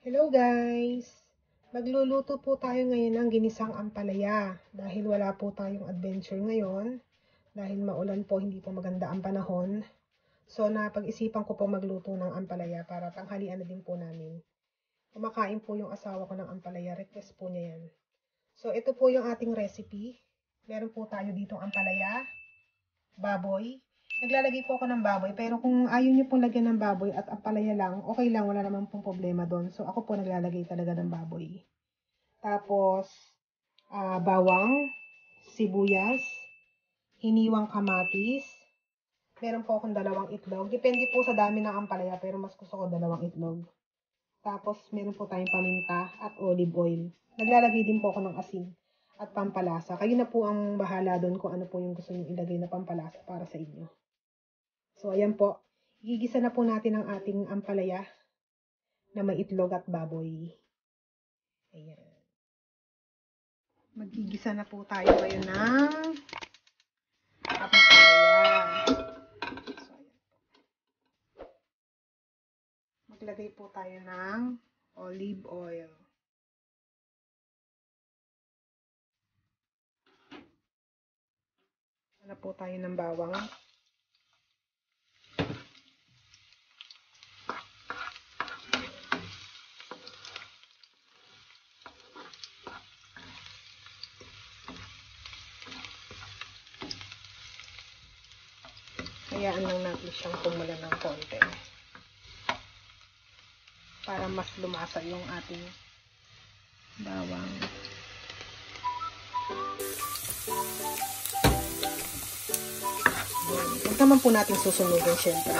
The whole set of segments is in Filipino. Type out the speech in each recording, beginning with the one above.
Hello guys! Magluluto po tayo ngayon ng ginisang ampalaya. Dahil wala po tayong adventure ngayon, dahil maulan po, hindi po maganda ang panahon. So napag-isipan ko po magluto ng ampalaya para tanghalian na din po namin. Kumakain po yung asawa ko ng ampalaya, request po niya yan. So ito po yung ating recipe. Meron po tayo ditong ampalaya, baboy. Naglalagay po ako ng baboy, pero kung ayaw nyo pong lagyan ng baboy at ampalaya lang, okay lang, wala naman pong problema doon. So ako po naglalagay talaga ng baboy. Tapos, bawang, sibuyas, hiniwang kamatis. Meron po akong 2 itlog. Depende po sa dami ng ampalaya, pero mas gusto ko 2 itlog. Tapos, meron po tayong paminta at olive oil. Naglalagay din po ako ng asin at pampalasa. Kayo na po ang bahala doon kung ano po yung gusto nyo ilagay na pampalasa para sa inyo. So, ayan po. Gigisa na po natin ang ating ampalaya na may itlog at baboy. Ayan. Magigisa na po tayo ngayon ng ampalaya. So, ayan. Maglagay po tayo ng olive oil. Ano po tayo ng bawang. Hayaan lang natin siyang tumula ng konti para mas lumasa yung ating bawang. Huwag naman po natin susunugin syempre.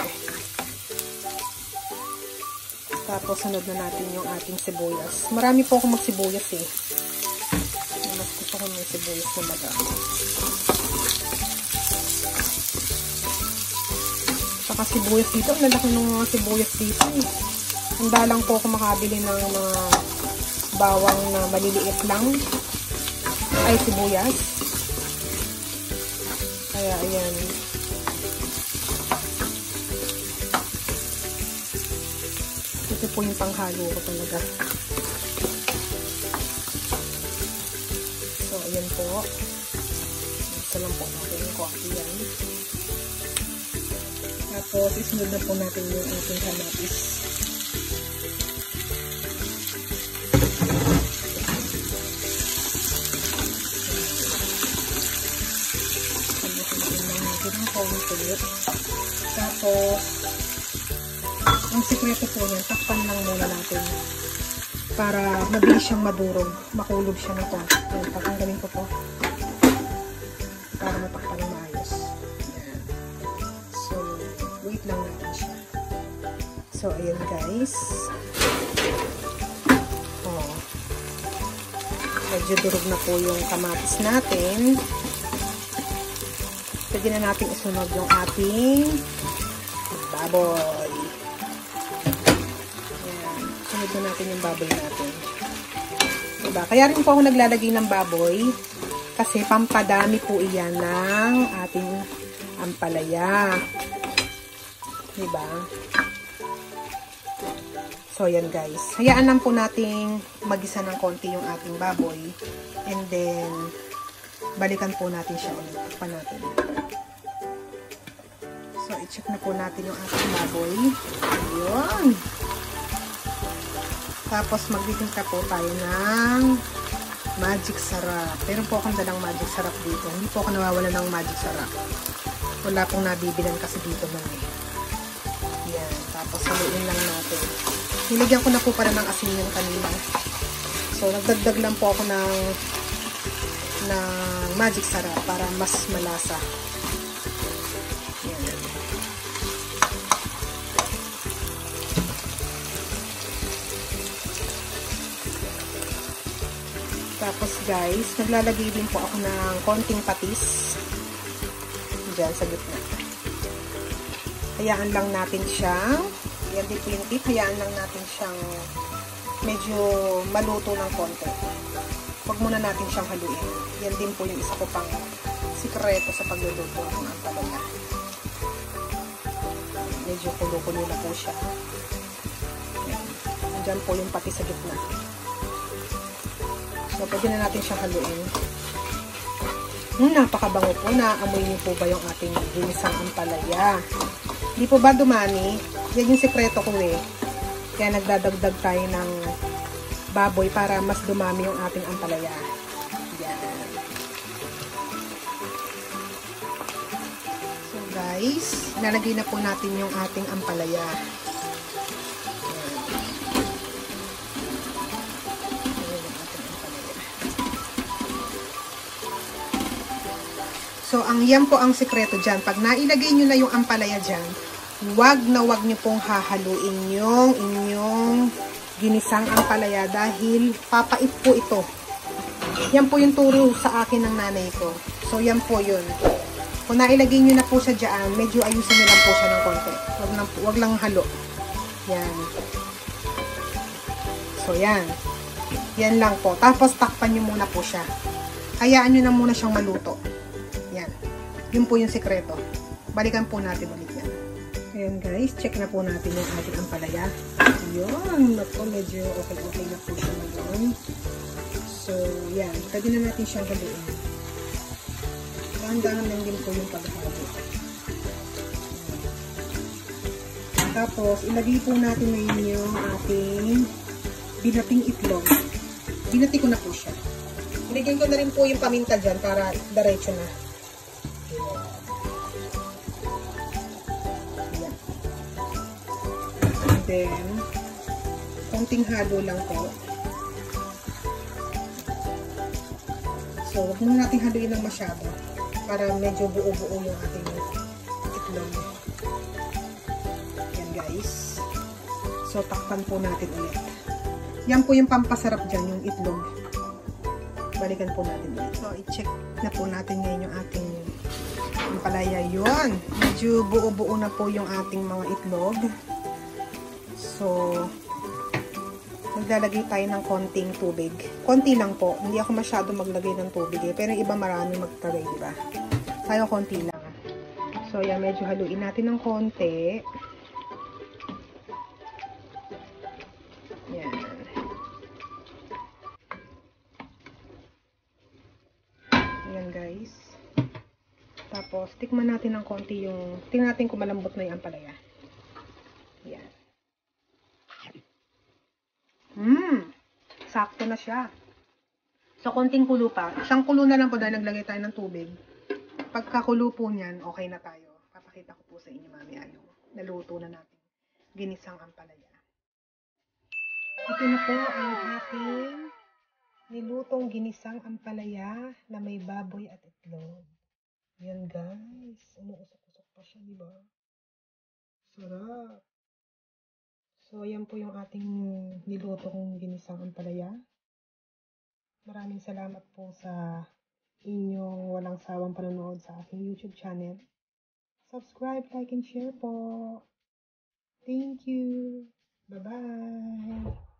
Tapos sunod na natin yung ating sibuyas. Marami po akong magsibuyas eh. Mas gusto ko yung sibuyas na madami. Saka sibuyas dito. Ang lalaki ng mga sibuyas dito eh. Handa lang po ako makabili ng mga bawang na maliliit lang. Ay, sibuyas. Kaya, ayan. Ito po yung panghalo ko talaga. So, ayan po. Ito lang po natin yung coffee yan. Tapos, isunod na po natin yung ating kamatis. Tapos, ang sikreto po niyan, takpan lang muna natin para mabilis siyang madurog, makulog siya na po. Ayan, tatanggalin ko po para matakpan ng maayos. Ayan. So, wait lang natin siya. So, ayan guys. Oh. Medyo durog na po yung kamatis natin. Pwede na natin isunod yung ating baboy. Ayan. Sunod na natin yung baboy natin. Diba? Kaya rin po ako naglalagay ng baboy kasi pampadami po iyan ng ating ampalaya. Diba? So, yan guys. Hayaan lang po nating magisa ng konti yung ating baboy. And then, balikan po natin siya ulit. Takpan natin. So, i-check na po natin yung ating baboy. Ayun. Tapos, magtitinta po tayo ng magic sarap. Meron po akong dalang magic sarap dito. Hindi po ako nawawala ng magic sarap. Wala pong nabibilan kasi dito na eh. Yan. Tapos, haluin lang natin. Nilagyan ko na po para ng asin yung kanina. So, nagdagdag lang po ako ng magic sarap para mas malasa. Yan. Tapos guys, naglalagay din po ako ng konting patis dyan sa gitna. Hayaan lang natin siyang, yan din po yung tip, hayaan lang natin siyang medyo maluto ng konti. Huwag muna natin siyang haluin. Yan din po yung isa ko pang sikreto sa pagluluto ng ampalaya. Medyo kulo-kulo na po siya. Diyan po yung pati sa gitna. So, pwede na natin siyang haluin. Napakabango po. Naamoy niyo po ba yung ating ginisang ampalaya? Hindi po ba dumami? Yan yung sekreto ko eh. Kaya nagdadagdag tayo ng baboy para mas dumami yung ating ampalaya. Yan. So guys, lalagay na po natin yung ating ampalaya. So, yan po ang sekreto dyan. Pag nailagay nyo na yung ampalaya dyan, wag na wag nyo pong hahaluin yung inyong ginisang ampalaya dahil papait po ito. Yan po yung turo sa akin ng nanay ko. So, yan po yun. Kung nailagay nyo na po siya dyan, medyo ayusin nyo lang po siya ng konti. Wag lang halo. Yan. So, yan. Yan lang po. Tapos, takpan nyo muna po siya. Hayaan nyo na muna siyang maluto. Yan. Yun po yung sekreto. Balikan po natin ulit yan. Ayan guys, check na po natin yung ating ampalaya. Yun. Naku, medyo okay na po siya ngayon. So, yan. Pwede na natin siyang haluin. Dahan-dahan lang din po yung paghalo. Tapos, ilagay po natin ngayon yung ating binating itlog. Binati ko na po siya. Ilagay ko na rin po yung paminta dyan para diretso na. Ayan. And then, konting halo lang po. So, huwag muna natin haluin ng masyado para medyo buo-buo yung ating itlog. Yan guys. So, takpan po natin ulit. Yan po yung pampasarap dyan, yung itlog. Balikan po natin ulit. So, i-check na po natin ngayon yung ating ampalaya. Yun. Medyo buo-buo na po yung ating mga itlog. So, maglalagay tayo ng konting tubig. Konti lang po. Hindi ako masyado maglagay ng tubig eh. Pero yung iba marami magtagay, diba? Tayo konti lang. So, yan. Medyo haluin natin ng konti. Yan. Yan guys. Tapos, tikman natin ng konti yung, tingnan natin kung malambot na yung ampalaya. Yan. Sakto na siya. So, konting kulo pa. Isang kulo na lang po dahil naglagay tayo ng tubig. Pagkakulo po niyan, okay na tayo. Papakita ko po sa inyo mamaya yung naluto na natin. Ginisang ampalaya. Ito na po ang ating nilutong ginisang ampalaya na may baboy at itlog. Yan guys. Umuusok-usok pa siya, diba? Sarap. So, yan po yung ating nilutong ginisang ampalaya. Maraming salamat po sa inyong walang sawang panonood sa aking YouTube channel. Subscribe, like, and share po. Thank you. Bye-bye.